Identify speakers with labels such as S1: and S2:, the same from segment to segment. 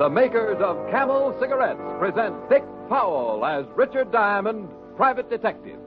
S1: the makers of Camel Cigarettes present Dick Powell as Richard Diamond, private detective.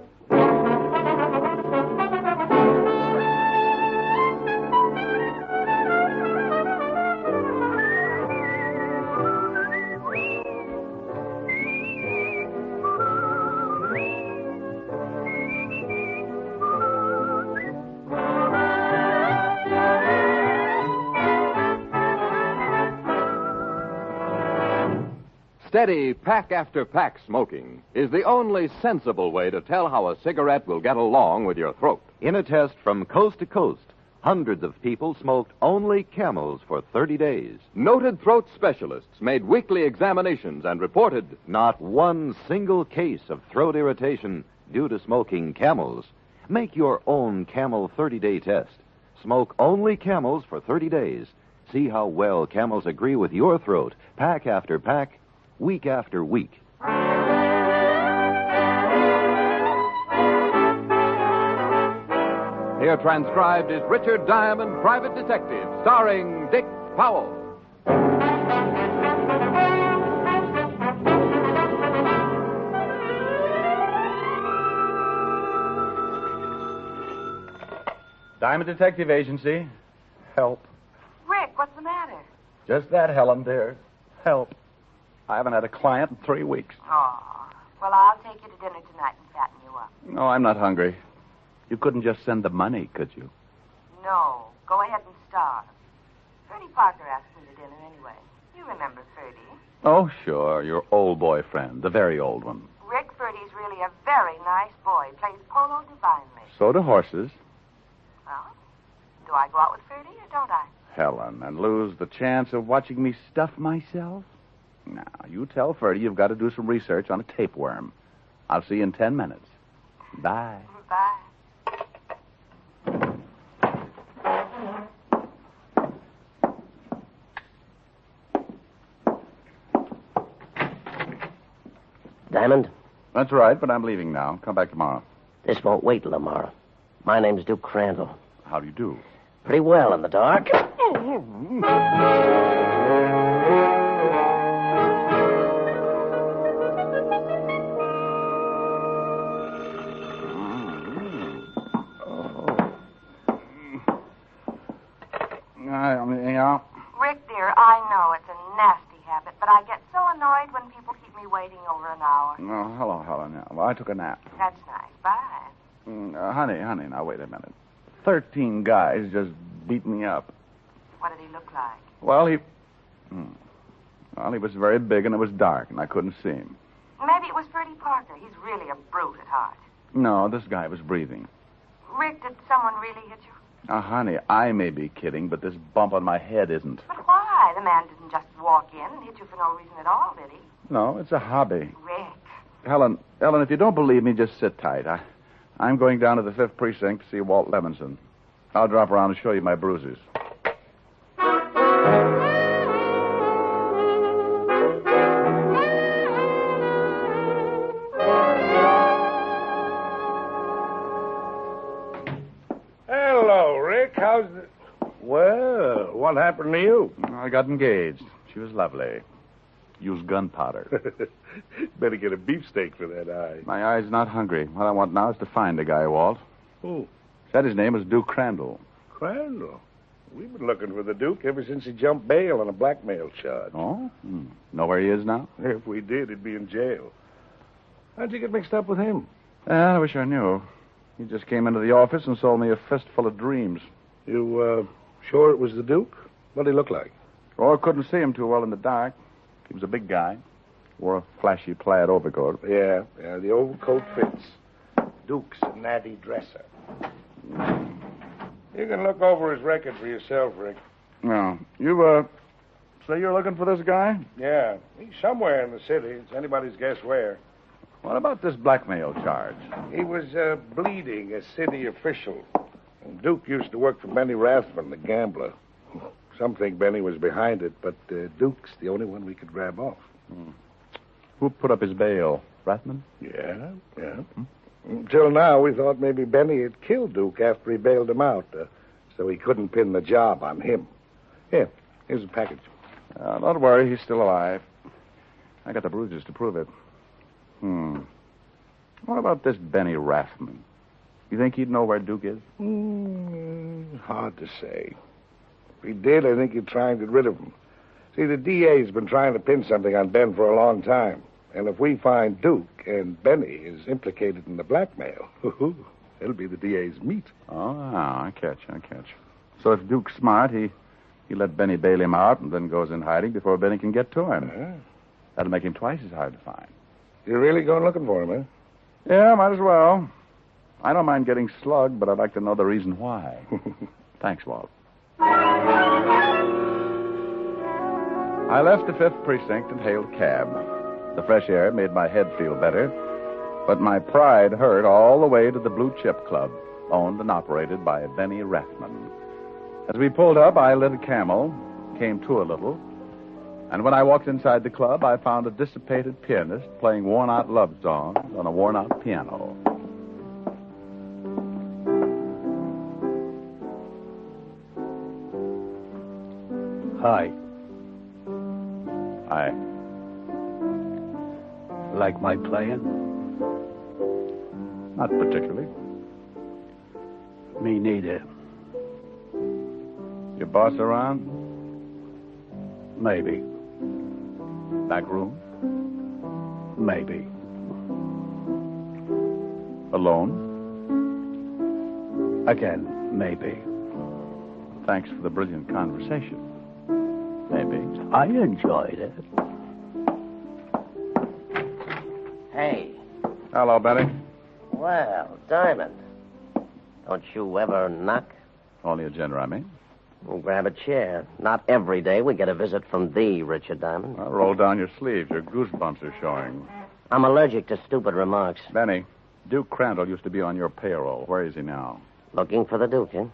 S1: Steady pack after pack smoking is the only sensible way to tell how a cigarette will get along with your throat.
S2: In a test from coast to coast, hundreds of people smoked only Camels for 30 days.
S1: Noted throat specialists made weekly examinations and reported
S2: Not one single case of throat irritation due to smoking Camels. Make your own Camel 30-day test. Smoke only Camels for 30 days. See how well Camels agree with your throat, pack after pack, week after week.
S1: Here transcribed is Richard Diamond, Private Detective, starring Dick Powell.
S3: Diamond Detective Agency. Help.
S4: Rick, what's the matter?
S3: Just that, Helen, dear. Help. I haven't had a client in 3 weeks.
S4: Oh, well, I'll take you to dinner tonight and fatten you up.
S3: No, I'm not hungry. You couldn't just send the money, could you?
S4: No, go ahead and starve. Ferdy Parker asked me to dinner anyway. You remember Ferdy.
S3: Oh, sure. Your old boyfriend, the very old one.
S4: Rick, Ferdy's really a very nice boy. Plays polo divinely.
S3: So do horses.
S4: Well, do I go out with Ferdy or don't I?
S3: Helen, and lose the chance of watching me stuff myself? Now, you tell Ferdy you've got to do some research on a tapeworm. I'll see you in 10 minutes. Bye.
S4: Bye.
S5: Diamond,
S3: That's right, but I'm leaving now. Come back tomorrow.
S5: this won't wait till tomorrow. My name's Duke Crandall.
S3: How do you do?
S5: Pretty well in the dark.
S3: Yeah.
S4: Rick, dear, I know it's a nasty habit, but I get so annoyed when people keep me waiting over an hour.
S3: Oh, hello, Helen. Yeah. Well, I took a nap.
S4: That's nice. Bye.
S3: Honey, now wait a minute. 13 guys just beat me up.
S4: What did he look like?
S3: Well, he was very big and it was dark and I couldn't see him.
S4: Maybe it was Ferdy Parker. He's really a brute at heart.
S3: No, this guy was breathing.
S4: Rick, did someone really hit you?
S3: Honey, I may be kidding, but this bump on my head isn't.
S4: But why? The man didn't just walk in and hit you for no reason at all, did he?
S3: No, it's a hobby.
S4: Rick.
S3: Helen, if you don't believe me, just sit tight. I'm going down to the 5th Precinct to see Walt Levinson. I'll drop around and show you my bruises.
S6: Hello, Rick. How's the... Well, what happened to you?
S3: I got engaged. She was lovely. Used gunpowder.
S6: Better get a beefsteak for that eye.
S3: My eye's not hungry. What I want now is to find the guy, Walt.
S6: Who?
S3: Said his name was Duke Crandall.
S6: Crandall. We've been looking for the Duke ever since he jumped bail on a blackmail charge.
S3: Oh? Know where he is now?
S6: If we did, he'd be in jail. How'd you get mixed up with him?
S3: I wish I knew. He just came into the office and sold me a fistful of dreams.
S6: You, sure it was the Duke? What'd he look like?
S3: Oh, I couldn't see him too well in the dark. He was a big guy. Wore a flashy plaid overcoat.
S6: Yeah, the overcoat fits. Duke's a natty dresser. You can look over his record for yourself, Rick.
S3: No. You, say you're looking for this guy?
S6: Yeah, he's somewhere in the city. It's anybody's guess where.
S3: What about this blackmail charge?
S6: He was, bleeding a city official. And Duke used to work for Benny Rathman, the gambler. Some think Benny was behind it, but Duke's the only one we could grab off.
S3: Who put up his bail? Rathman?
S6: Yeah. Until now, we thought maybe Benny had killed Duke after he bailed him out, so he couldn't pin the job on him. Here's a package.
S3: Don't worry, he's still alive. I got the bruises to prove it. What about this Benny Rathman? You think he'd know where Duke is?
S6: Hard to say. If he did, I think he'd try and get rid of him. See, the DA's been trying to pin something on Ben for a long time. And if we find Duke and Benny is implicated in the blackmail, it'll be the DA's meat.
S3: Oh, I catch. So if Duke's smart, he let Benny bail him out and then goes in hiding before Benny can get to him. That'll make him twice as hard to find.
S6: You're really going looking for him, huh?
S3: Yeah, might as well. I don't mind getting slugged, but I'd like to know the reason why. Thanks, Walt. I left the 5th Precinct and hailed a cab. The fresh air made my head feel better, but my pride hurt all the way to the Blue Chip Club, owned and operated by Benny Rathman. As we pulled up, I lit a Camel, came to a little, and when I walked inside the club, I found a dissipated pianist playing worn-out love songs on a worn-out piano.
S7: Hi.
S3: Hi.
S7: Like my playing?
S3: Not particularly.
S7: Me neither.
S3: Your boss around?
S7: Maybe.
S3: Back room?
S7: Maybe.
S3: Alone?
S7: Again, maybe.
S3: Thanks for the brilliant conversation. Maybe.
S7: I enjoyed it.
S5: Hey.
S3: Hello, Benny.
S5: Well, Diamond. Don't you ever knock?
S3: Only a gin rummy.
S5: Well, grab a chair. Not every day we get a visit from thee, Richard Diamond.
S3: Well, roll down your sleeves. Your goosebumps are showing.
S5: I'm allergic to stupid remarks.
S3: Benny, Duke Crandall used to be on your payroll. Where is he now?
S5: Looking for the Duke, eh?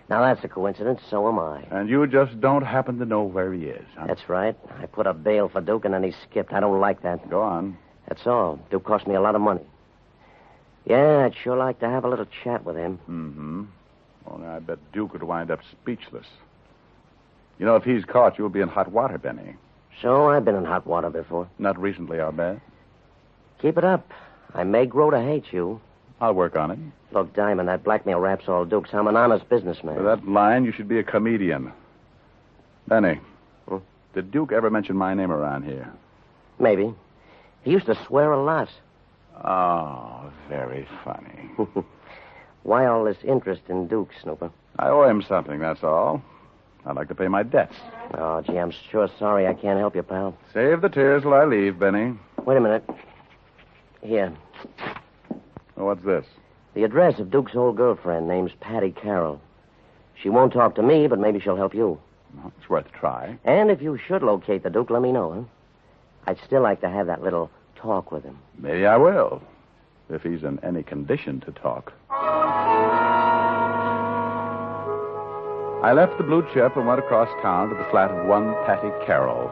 S5: Now, that's a coincidence. So am I.
S3: And you just don't happen to know where he is, huh?
S5: That's right. I put up bail for Duke, and then he skipped. I don't like that.
S3: Go on.
S5: That's all. Duke cost me a lot of money. Yeah, I'd sure like to have a little chat with him.
S3: Mm-hmm. Only I bet Duke would wind up speechless. You know, if he's caught, you'll be in hot water, Benny.
S5: So, I've been in hot water before.
S3: Not recently, I'll bet.
S5: Keep it up. I may grow to hate you.
S3: I'll work on it.
S5: Look, Diamond, that blackmail raps all Dukes. I'm an honest businessman.
S3: For that line, you should be a comedian. Benny, did Duke ever mention my name around here?
S5: Maybe. He used to swear a lot.
S3: Oh, very funny.
S5: Why all this interest in Duke, Snooper?
S3: I owe him something, that's all. I'd like to pay my debts.
S5: Oh, gee, I'm sure sorry I can't help you, pal.
S3: Save the tears till I leave, Benny.
S5: Wait a minute. Here.
S3: Oh, what's this?
S5: The address of Duke's old girlfriend. Name's Patty Carroll. She won't talk to me, but maybe she'll help you.
S3: Well, it's worth a try.
S5: And if you should locate the Duke, let me know, huh? I'd still like to have that little talk with him.
S3: Maybe I will, if he's in any condition to talk. I left the Blue Chip and went across town to the flat of one Patty Carroll.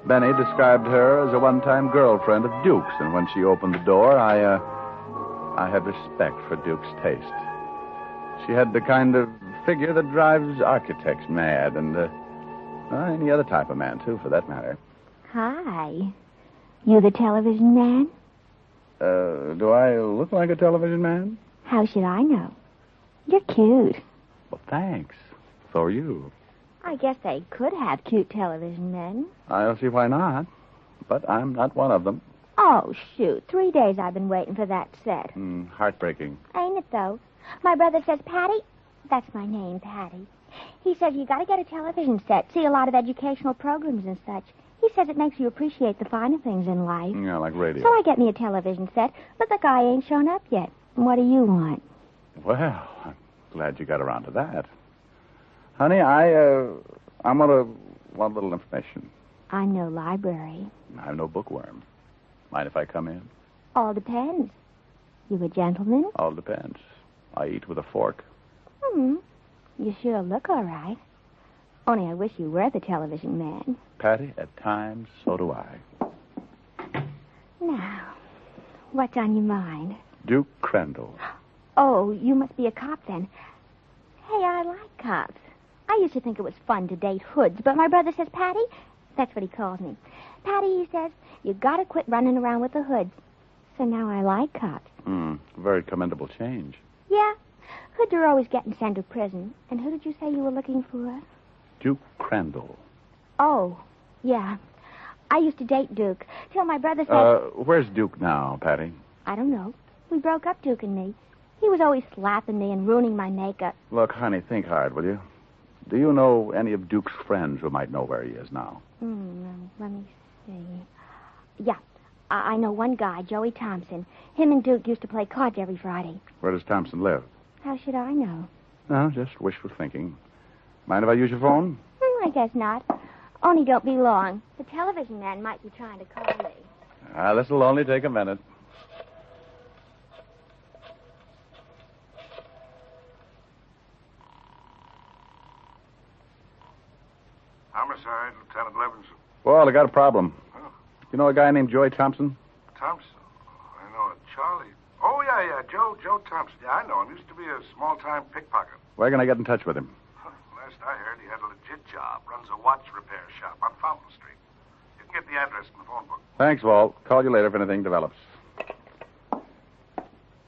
S3: Benny described her as a one-time girlfriend of Duke's, and when she opened the door, I had respect for Duke's taste. She had the kind of figure that drives architects mad, and any other type of man, too, for that matter.
S8: Hi. You the television man?
S3: Do I look like a television man?
S8: How should I know? You're cute.
S3: Well, thanks. So are you.
S8: I guess they could have cute television men.
S3: I don't see why not. But I'm not one of them.
S8: Oh, shoot. 3 days I've been waiting for that set.
S3: Heartbreaking.
S8: Ain't it, though? My brother says, Patty, that's my name, Patty. He says you got to get a television set, see a lot of educational programs and such. He says it makes you appreciate the finer things in life.
S3: Yeah, like radio.
S8: So I get me a television set, but the guy ain't shown up yet. What do you want?
S3: Well, I'm glad you got around to that. Honey, I'm going to want a little information.
S8: I'm no library.
S3: I'm no bookworm. Mind if I come in?
S8: All depends. You a gentleman?
S3: All depends. I eat with a fork.
S8: You sure look all right. Only I wish you were the television man.
S3: Patty, at times, so do I.
S8: Now, what's on your mind?
S3: Duke Crandall.
S8: Oh, you must be a cop then. Hey, I like cops. I used to think it was fun to date hoods, but my brother says, Patty, that's what he calls me. Patty, he says, you gotta quit running around with the hoods. So now I like cops.
S3: Very commendable change.
S8: Yeah, hoods are always getting sent to prison. And who did you say you were looking for?
S3: Duke Crandall.
S8: Oh, yeah. I used to date Duke, till my brother said...
S3: Where's Duke now, Patty?
S8: I don't know. We broke up, Duke and me. He was always slapping me and ruining my makeup.
S3: Look, honey, think hard, will you? Do you know any of Duke's friends who might know where he is now?
S8: Let me see. Yeah, I know one guy, Joey Thompson. Him and Duke used to play cards every Friday.
S3: Where does Thompson live?
S8: How should I know?
S3: No, just wishful thinking. Mind if I use your phone?
S8: I guess not. Only don't be long. The television man might be trying to call me.
S3: This'll only take a minute.
S6: Homicide, Lieutenant Levinson.
S3: Well, I got a problem.
S6: Oh.
S3: You know a guy named Joey Thompson?
S6: Thompson? I know a Charlie. Oh, yeah, Joe Thompson. Yeah, I know him. Used to be a small-time pickpocket.
S3: Where can I get in touch with him?
S6: Last I heard, he had a legit job. Runs a watch repair shop on Fountain Street. You can get the address in the phone book.
S3: Thanks, Walt. Call you later if anything develops.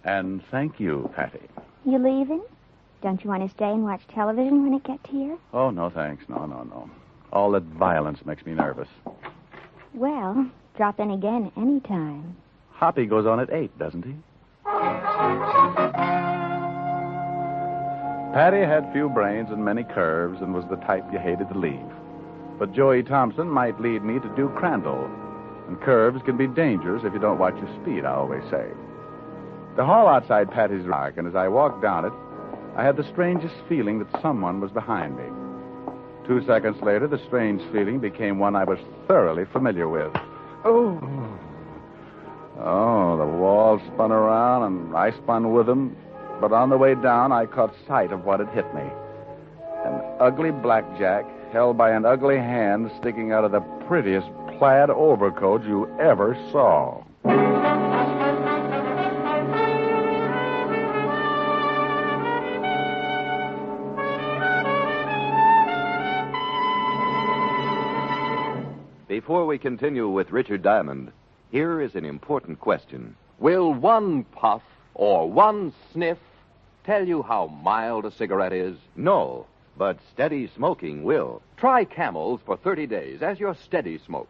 S3: And thank you, Patty.
S8: You leaving? Don't you want to stay and watch television when it gets here?
S3: Oh, no, thanks. No. All that violence makes me nervous.
S8: Well, drop in again anytime.
S3: Hoppy goes on at 8, doesn't he? Patty had few brains and many curves and was the type you hated to leave. But Joey Thompson might lead me to Duke Crandall. And curves can be dangerous if you don't watch your speed, I always say. The hall outside Patty's dark, and as I walked down it, I had the strangest feeling that someone was behind me. 2 seconds later, the strange feeling became one I was thoroughly familiar with. Oh, the walls spun around, and I spun with them. But on the way down, I caught sight of what had hit me. An ugly blackjack held by an ugly hand sticking out of the prettiest plaid overcoat you ever saw.
S2: Before we continue with Richard Diamond, here is an important question.
S1: Will one puff or one sniff tell you how mild a cigarette is?
S2: No, but steady smoking will.
S1: Try Camels for 30 days as your steady smoke.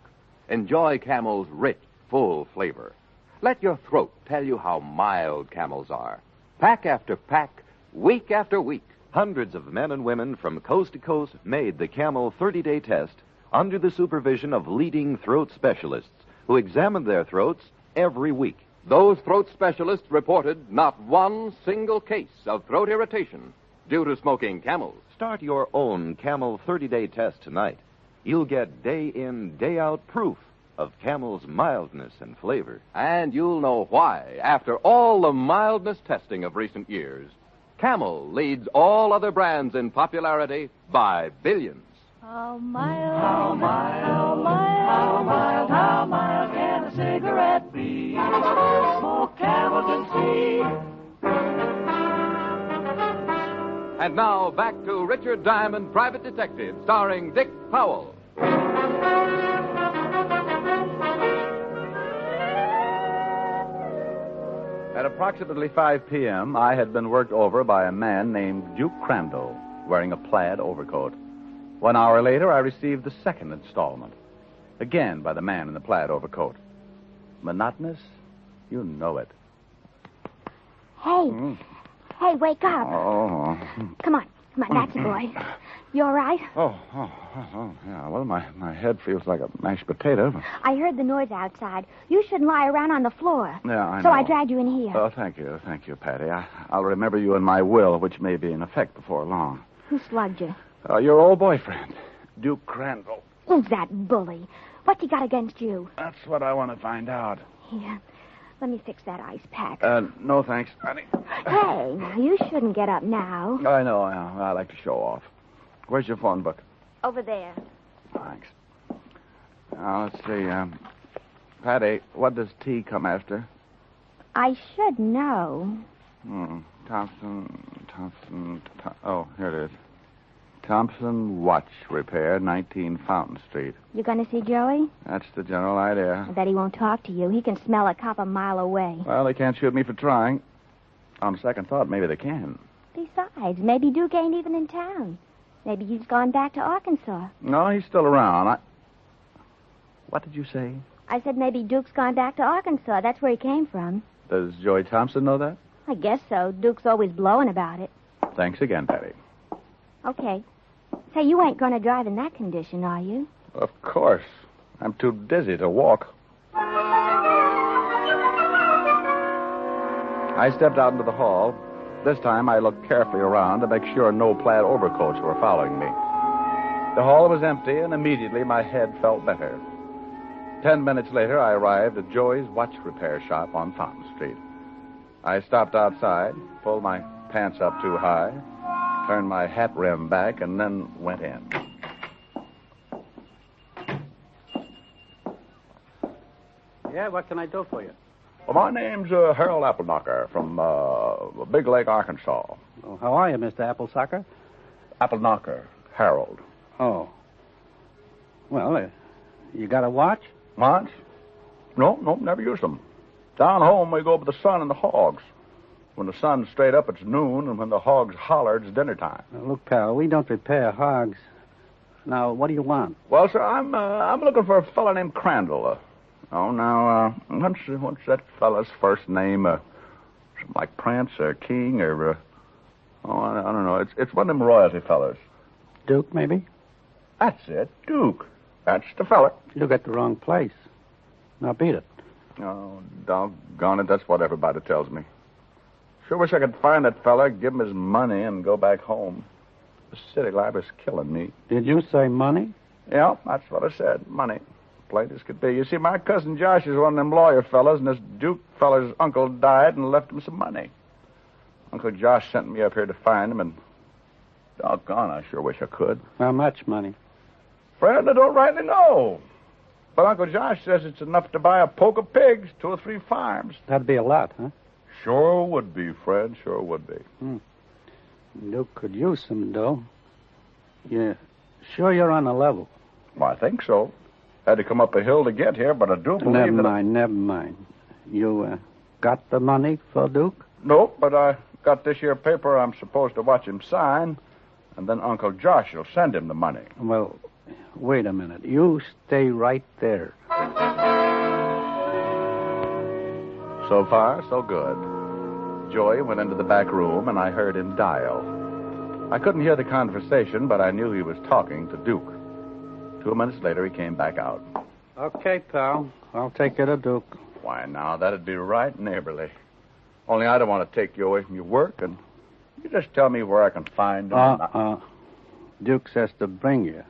S1: Enjoy Camel's rich, full flavor. Let your throat tell you how mild Camels are. Pack after pack, week after week.
S2: Hundreds of men and women from coast to coast made the Camel 30-day test under the supervision of leading throat specialists who examined their throats every week.
S1: Those throat specialists reported not one single case of throat irritation due to smoking Camels.
S2: Start your own Camel 30-day test tonight. You'll get day-in, day-out proof of Camel's mildness and flavor.
S1: And you'll know why, after all the mildness testing of recent years, Camel leads all other brands in popularity by billions.
S9: How mild, how mild, how mild, how mild, how mild can a cigarette be? Smoke Camel and see.
S1: And now, back to Richard Diamond, Private Detective, starring Dick Powell.
S3: At approximately 5 p.m., I had been worked over by a man named Duke Crandall, wearing a plaid overcoat. 1 hour later, I received the second installment, again by the man in the plaid overcoat. Monotonous? You know it.
S8: Hey. Hey, wake up.
S3: Oh.
S8: Come on, that's a boy. You all right?
S3: Oh, yeah. Well, my head feels like a mashed potato.
S8: I heard the noise outside. You shouldn't lie around on the floor.
S3: Yeah, I know.
S8: So I dragged you in here.
S3: Oh, thank you, Patty. I'll remember you in my will, which may be in effect before long.
S8: Who slugged you?
S3: Your old boyfriend, Duke Crandall.
S8: Who's that bully? What's he got against you?
S3: That's what I want to find out.
S8: Here, let me fix that ice pack.
S3: No, thanks, Patty.
S8: Hey, now, you shouldn't get up now.
S3: I know. I like to show off. Where's your phone book?
S8: Over there.
S3: Thanks. Now, let's see. Patty, what does T come after?
S8: I should know.
S3: Thompson. Oh, here it is. Thompson Watch Repair, 19 Fountain Street.
S8: You going to see Joey?
S3: That's the general idea.
S8: I bet he won't talk to you. He can smell a cop a mile away.
S3: Well, they can't shoot me for trying. On second thought, maybe they can.
S8: Besides, maybe Duke ain't even in town. Maybe he's gone back to Arkansas.
S3: No, he's still around. What did you say?
S8: I said maybe Duke's gone back to Arkansas. That's where he came from.
S3: Does Joey Thompson know that?
S8: I guess so. Duke's always blowing about it.
S3: Thanks again, Patty.
S8: Okay. Say, you ain't going to drive in that condition, are you?
S3: Of course. I'm too dizzy to walk. I stepped out into the hall. This time I looked carefully around to make sure no plaid overcoats were following me. The hall was empty, and immediately my head felt better. 10 minutes later, I arrived at Joey's watch repair shop on Fountain Street. I stopped outside, pulled my pants up too high, turned my hat rim back, and then went in.
S7: Yeah, what can I do for you?
S3: Well, my name's Harold Appleknocker from Big Lake, Arkansas.
S7: Oh, how are you, Mr. Applesucker?
S3: Appleknocker, Harold.
S7: Oh. Well, you got a watch?
S3: Watch? No, never used them. Down home, we go by the sun and the hogs. When the sun's straight up, it's noon, and when the hogs holler, it's dinner time.
S7: Look, pal, we don't repair hogs. Now, what do you want?
S3: Well, sir, I'm looking for a fella named Crandall. What's that fella's first name? Something like Prince or King or, I don't know. It's one of them royalty fellas.
S7: Duke, maybe?
S3: That's it, Duke. That's the fella.
S7: You got the wrong place. Now, beat it.
S3: Oh, doggone it, that's what everybody tells me. Sure wish I could find that fella, give him his money, and go back home. The city life is killing me.
S7: Did you say money?
S3: Yeah, that's what I said, money. Plain as could be. You see, my cousin Josh is one of them lawyer fellas, and this Duke fella's uncle died and left him some money. Uncle Josh sent me up here to find him, and doggone, I sure wish I could.
S7: How much money?
S3: Friend, I don't rightly know. But Uncle Josh says it's enough to buy a poke of pigs, 2 or 3 farms.
S7: That'd be a lot, huh?
S3: Sure would be, Fred, sure would be.
S7: Duke could use some dough. Yeah. Sure you're on the level?
S3: Well, I think so. Had to come up a hill to get here, but I do believe
S7: Never mind. You got the money for Duke?
S3: Nope, but I got this here paper I'm supposed to watch him sign, and then Uncle Josh will send him the money.
S7: Well, wait a minute. You stay right there.
S3: So far, so good. Joey went into the back room, and I heard him dial. I couldn't hear the conversation, but I knew he was talking to Duke. 2 minutes later, he came back out.
S7: Okay, pal. I'll take you to Duke.
S3: Why, now, that'd be right neighborly. Only I don't want to take you away from your work, and you just tell me where I can find him.
S7: Duke says to bring you.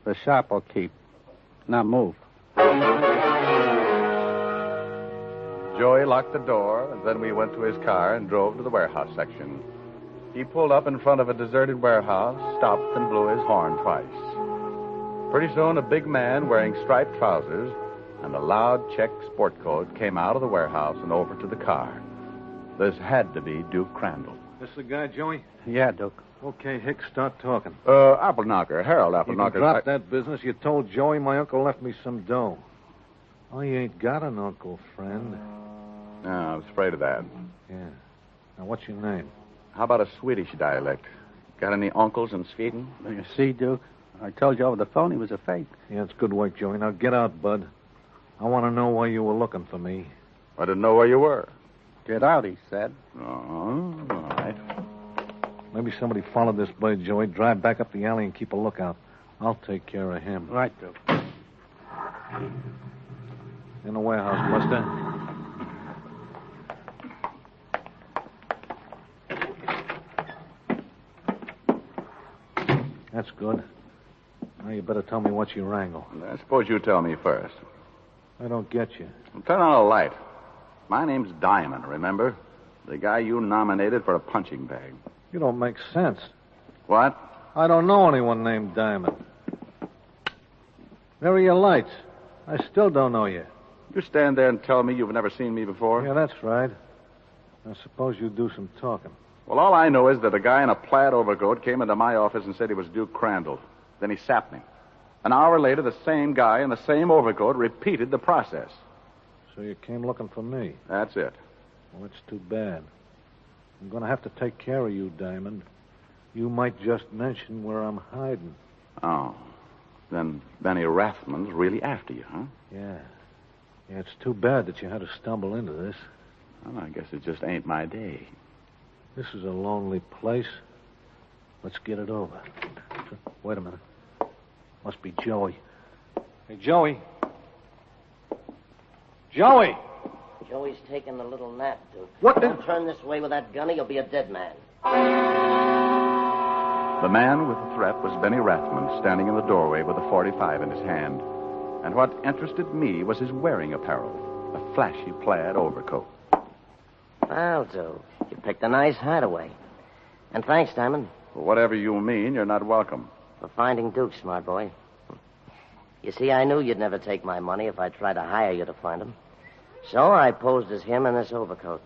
S7: The shop will keep. Now move.
S3: Joey locked the door, and then we went to his car and drove to the warehouse section. He pulled up in front of a deserted warehouse, stopped, and blew his horn twice. Pretty soon, a big man wearing striped trousers and a loud check sport coat came out of the warehouse and over to the car. This had to be Duke Crandall.
S10: This the guy, Joey?
S7: Yeah, Duke.
S10: Okay, Hicks, start talking.
S3: Appleknocker, Harold Appleknocker.
S10: You can drop that business. You told Joey my uncle left me some dough. Oh, you ain't got an uncle, friend.
S3: No, I was afraid of that.
S10: Yeah. Now, what's your name?
S3: How about a Swedish dialect? Got any uncles in Sweden?
S7: You see, Duke? I told you over the phone he was a fake.
S10: Yeah, it's good work, Joey. Now, get out, bud. I want to know why you were looking for me.
S3: I didn't know where you were.
S7: Get out, he said.
S3: Oh, all right.
S10: Maybe somebody followed this boy, Joey. Drive back up the alley and keep a lookout. I'll take care of him.
S7: Right, Duke.
S10: In the warehouse, Buster. That's good. Now you better tell me what you wrangle.
S3: I suppose you tell me first.
S10: I don't get you.
S3: Turn on a light. My name's Diamond, remember? The guy you nominated for a punching bag.
S10: You don't make sense.
S3: What?
S10: I don't know anyone named Diamond. There are your lights. I still don't know you.
S3: You stand there and tell me you've never seen me before?
S10: Yeah, that's right. I suppose you do some talking.
S3: Well, all I know is that a guy in a plaid overcoat came into my office and said he was Duke Crandall. Then he sapped me. An hour later, the same guy in the same overcoat repeated the process.
S10: So you came looking for me?
S3: That's it.
S10: Well, it's too bad. I'm going to have to take care of you, Diamond. You might just mention where I'm hiding.
S3: Oh. Then Benny Rathman's really after you, huh?
S10: Yeah. Yeah, it's too bad that you had to stumble into this.
S3: Well, I guess it just ain't my day.
S10: This is a lonely place. Let's get it over. Wait a minute. Must be Joey. Hey, Joey. Joey!
S5: Joey's taking a little nap, Duke.
S10: What?
S5: Don't turn this way with that gun or you'll be a dead man.
S3: The man with the threat was Benny Rathman, standing in the doorway with a .45 in his hand. And what interested me was his wearing apparel, a flashy plaid overcoat.
S5: Well, Duke, you picked a nice hideaway. And thanks, Diamond.
S3: For whatever you mean, you're not welcome.
S5: For finding Duke, smart boy. You see, I knew you'd never take my money if I tried to hire you to find him. So I posed as him in this overcoat.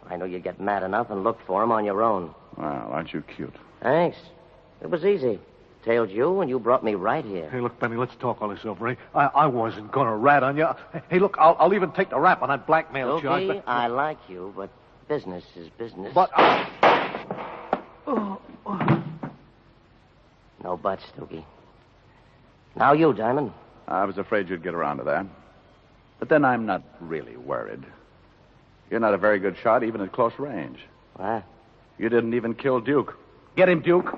S5: I knew you'd get mad enough and look for him on your own.
S3: Well, aren't you cute?
S5: Thanks. It was easy. Tailed you, and you brought me right here.
S10: Hey, look, Benny, let's talk all this over, eh? I wasn't going to rat on you. Hey, look, I'll even take the rap on that blackmail charge.
S5: Doogie, I like you, but business is business.
S10: But
S5: No buts, Doogie. Now you, Diamond.
S3: I was afraid you'd get around to that. But then I'm not really worried. You're not a very good shot, even at close range.
S5: What?
S3: You didn't even kill Duke. Get him, Duke.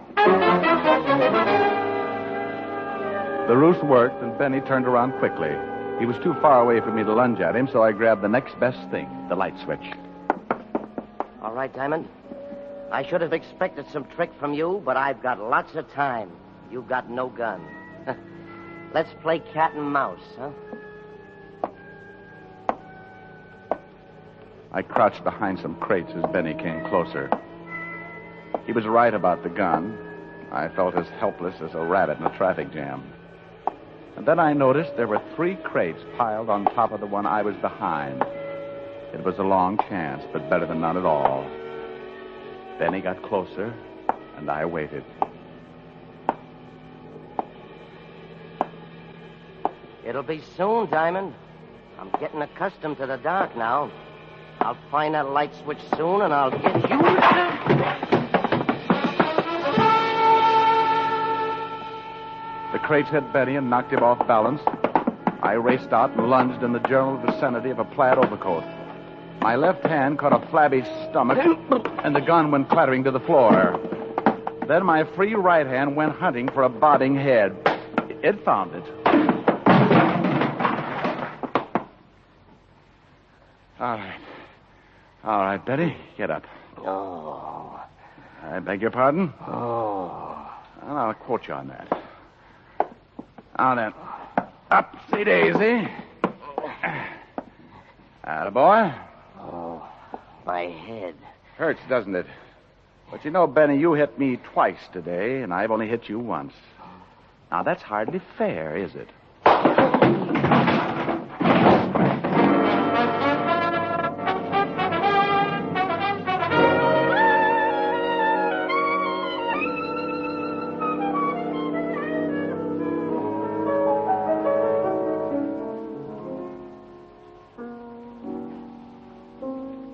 S3: The ruse worked, and Benny turned around quickly. He was too far away for me to lunge at him, so I grabbed the next best thing, the light switch.
S5: All right, Diamond. I should have expected some trick from you, but I've got lots of time. You've got no gun. Let's play cat and mouse, huh?
S3: I crouched behind some crates as Benny came closer. He was right about the gun. I felt as helpless as a rabbit in a traffic jam. And then I noticed there were 3 crates piled on top of the one I was behind. It was a long chance, but better than none at all. Benny got closer, and I waited.
S5: It'll be soon, Diamond. I'm getting accustomed to the dark now. I'll find that light switch soon, and I'll get you...
S3: The crates hit Benny and knocked him off balance. I raced out and lunged in the general vicinity of a plaid overcoat. My left hand caught a flabby stomach, and the gun went clattering to the floor. Then my free right hand went hunting for a bobbing head. It found it. All right. All right, Betty, get up.
S5: Oh.
S3: I beg your pardon?
S5: Oh.
S3: Well, I'll quote you on that. Now then, upsy daisy. Attaboy.
S5: Oh, my head.
S3: Hurts, doesn't it? But you know, Benny, you hit me twice today, and I've only hit you once. Now, that's hardly fair, is it?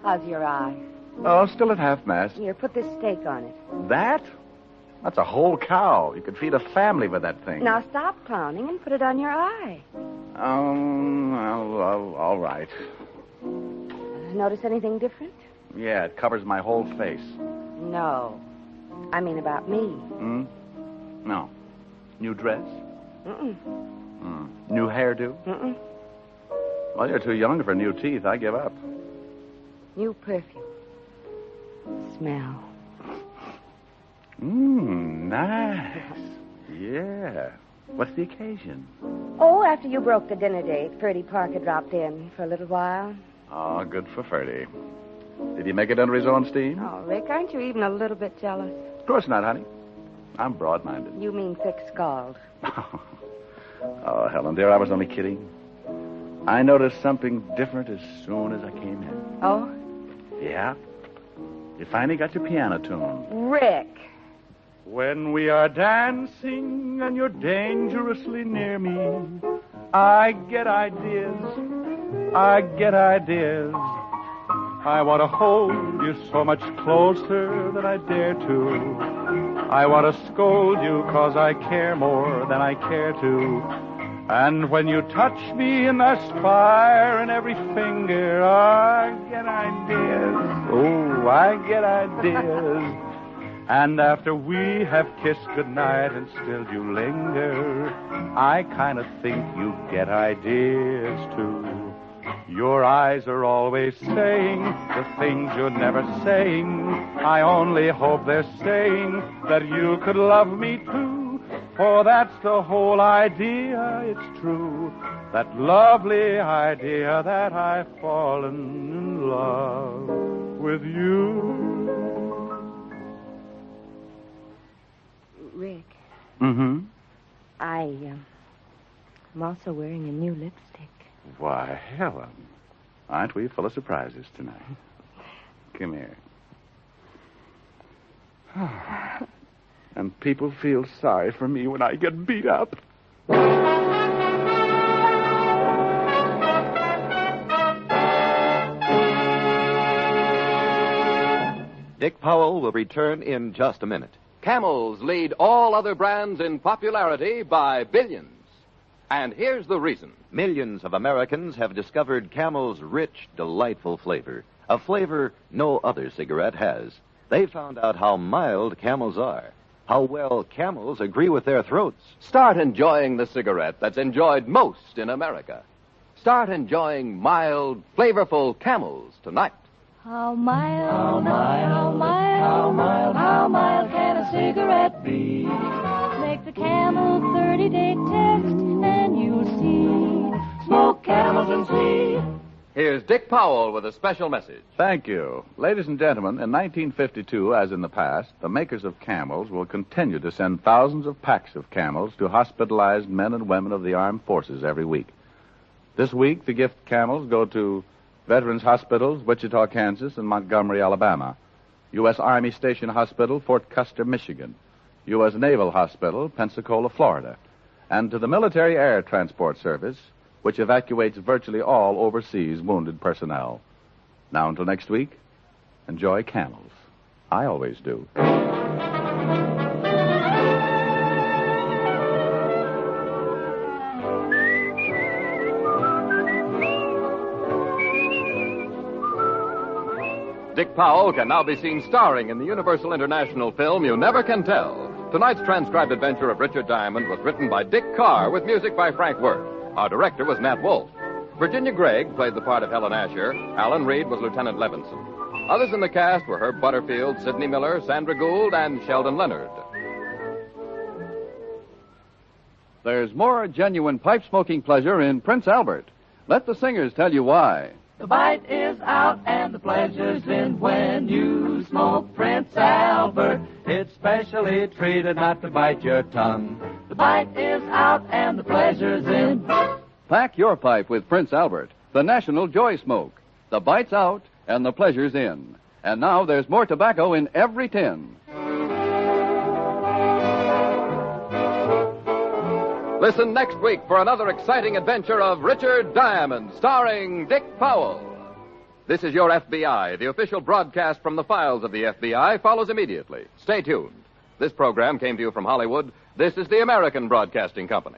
S4: How's your eye?
S3: Oh, still at half-mast.
S4: Here, put this steak on it.
S3: That? That's a whole cow. You could feed a family with that thing.
S4: Now stop clowning and put it on your eye.
S3: Well, all right.
S4: Notice anything different?
S3: Yeah, it covers my whole face.
S4: No. I mean about me.
S3: Hmm? No. New dress?
S4: Mm-mm.
S3: New hairdo?
S4: Mm-mm.
S3: Well, you're too young for new teeth. I give up.
S4: New perfume. Smell.
S3: Nice. Yeah. What's the occasion?
S4: Oh, after you broke the dinner date, Ferdy Parker dropped in for a little while.
S3: Oh, good for Ferdy. Did he make it under his own steam?
S4: Oh, Rick, aren't you even a little bit jealous?
S3: Of course not, honey. I'm broad-minded.
S4: You mean thick-skulled.
S3: Oh, Helen, dear, I was only kidding. I noticed something different as soon as I came in.
S4: Oh?
S3: Yeah. You finally got your piano tune.
S4: Rick.
S3: When we are dancing and you're dangerously near me, I get ideas. I get ideas. I want to hold you so much closer than I dare to. I want to scold you 'cause I care more than I care to. And when you touch me in the spire and every finger, I get ideas. Oh, I get ideas. And after we have kissed goodnight and still you linger, I kind of think you get ideas too. Your eyes are always saying the things you're never saying. I only hope they're saying that you could love me too. For that's the whole idea, it's true. That lovely idea that I've fallen in love with you.
S4: Rick.
S3: Mm-hmm.
S4: I'm also wearing a new lipstick.
S3: Why, Helen, aren't we full of surprises tonight? Come here. And people feel sorry for me when I get beat up.
S2: Dick Powell will return in just a minute.
S1: Camels lead all other brands in popularity by billions. And here's the reason.
S2: Millions of Americans have discovered Camel's rich, delightful flavor, a flavor no other cigarette has. They found out how mild Camels are, how well Camels agree with their throats.
S1: Start enjoying the cigarette that's enjoyed most in America. Start enjoying mild, flavorful Camels tonight.
S9: How mild, how mild can a cigarette be? Make the Camel 30-day test and you'll see. Smoke Camels and see.
S1: Here's Dick Powell with a special message.
S3: Thank you. Ladies and gentlemen, in 1952, as in the past, the makers of Camels will continue to send thousands of packs of Camels to hospitalized men and women of the armed forces every week. This week, the gift Camels go to Veterans Hospitals, Wichita, Kansas, and Montgomery, Alabama. U.S. Army Station Hospital, Fort Custer, Michigan. U.S. Naval Hospital, Pensacola, Florida. And to the Military Air Transport Service, which evacuates virtually all overseas wounded personnel. Now until next week, enjoy Camels. I always do.
S1: Dick Powell can now be seen starring in the Universal International film You Never Can Tell. Tonight's transcribed adventure of Richard Diamond was written by Dick Carr with music by Frank Worth. Our director was Nat Wolf. Virginia Gregg played the part of Helen Asher. Alan Reed was Lieutenant Levinson. Others in the cast were Herb Butterfield, Sidney Miller, Sandra Gould, and Sheldon Leonard.
S11: There's more genuine pipe-smoking pleasure in Prince Albert. Let the singers tell you why.
S9: The bite is out and the pleasure's in when you smoke Prince Albert. It's specially treated not to bite your tongue. The bite is out and the pleasure's in.
S11: Pack your pipe with Prince Albert, the national joy smoke. The bite's out and the pleasure's in. And now there's more tobacco in every tin.
S1: Listen next week for another exciting adventure of Richard Diamond, starring Dick Powell. This is your FBI. The official broadcast from the files of the FBI follows immediately. Stay tuned. This program came to you from Hollywood. This is the American Broadcasting Company.